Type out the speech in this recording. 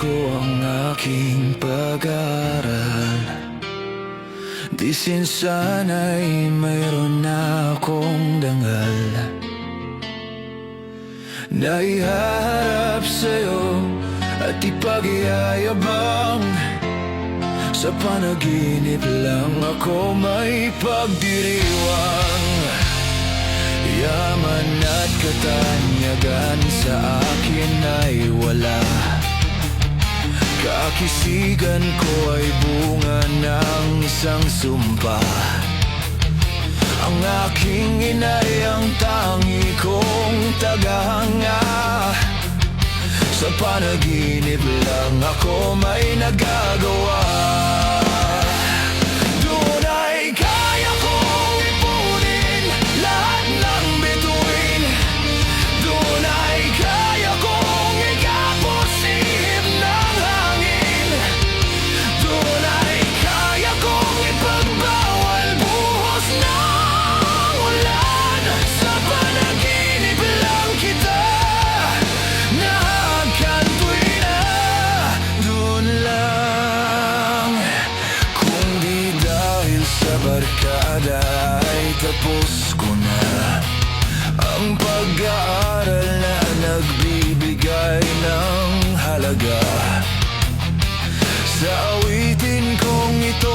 ko ang aking pag-aaral, di sana'y mayroon na akong dangal na iharap sa'yo at ipag-iayabang. Sa panaginip lang ako may pagdiriwang. Yaman at katanyagan sa akin ay wala. Kakisigan ko ay bunga ng isang sumpa. Ang aking ina'y ang tangi kong tagahanga. Sa panaginip lang ako may nagagawa. Doon ay kaya kong ipunin lahat ng bituin. Doon ay kaya kong ikapos ihip ng hangin. Doon ay kaya kong ipagbawal buhos ng ulan. Sa panaginip lang kita nakakantuin na. Doon lang. Kung di dahil sa barkada ay tapos ko na ang pag-aaral na nagbibigay ng halaga. Sa awitin kong ito